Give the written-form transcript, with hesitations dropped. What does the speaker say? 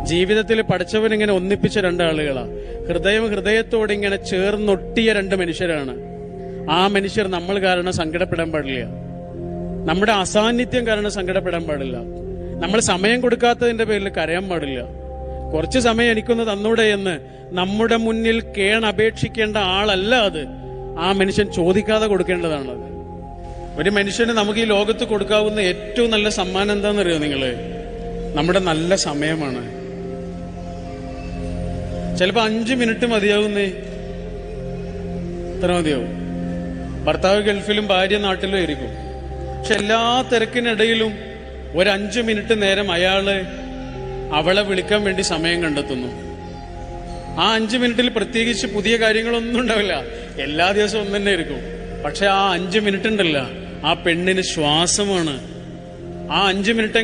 ജീവിതത്തിൽ പഠിച്ചവനിങ്ങനെ ഒന്നിപ്പിച്ച രണ്ടാളുകളാ. ഹൃദയത്തോട് ഇങ്ങനെ ചേർന്നൊട്ടിയ രണ്ട് മനുഷ്യരാണ്. ആ മനുഷ്യർ നമ്മൾ കാരണം സങ്കടപ്പെടാൻ പാടില്ല. നമ്മുടെ അസാന്നിധ്യം കാരണം സങ്കടപ്പെടാൻ പാടില്ല. നമ്മൾ സമയം കൊടുക്കാത്തതിന്റെ പേരിൽ കരയാൻ പാടില്ല. കുറച്ച് സമയം എനിക്കൊന്ന് തന്നൂടെ എന്ന് നമ്മുടെ മുന്നിൽ കേണപേക്ഷിക്കേണ്ട ആളല്ല അത്. ആ മനുഷ്യൻ ചോദിക്കാതെ കൊടുക്കേണ്ടതാണത്. ഒരു മനുഷ്യന് നമുക്ക് ഈ ലോകത്ത് കൊടുക്കാവുന്ന ഏറ്റവും നല്ല സമ്മാനം എന്താണെന്നറിയോ നിങ്ങള്? നമ്മുടെ നല്ല സമയമാണ്. ചിലപ്പോ 5 മിനിറ്റ് മതിയാവുന്നേ. എത്ര മതിയാവും? ഭർത്താവ് ഗൾഫിലും ഭാര്യ നാട്ടിലും ആയിരിക്കും. പക്ഷെ എല്ലാ തിരക്കിനിടയിലും ഒരു 5 മിനിറ്റ് നേരം അയാള് അവളെ വിളിക്കാൻ വേണ്ടി സമയം കണ്ടെത്തുന്നു. ആ 5 മിനിറ്റിൽ പ്രത്യേകിച്ച് പുതിയ കാര്യങ്ങളൊന്നും ഉണ്ടാവില്ല. എല്ലാ ദിവസവും ഒന്നു തന്നെ ആയിരിക്കും. പക്ഷെ ആ 5 മിനിറ്റ് ഉണ്ടല്ല, ആ പെണ്ണിന് ശ്വാസമാണ്. ആ 5 മിനിറ്റ്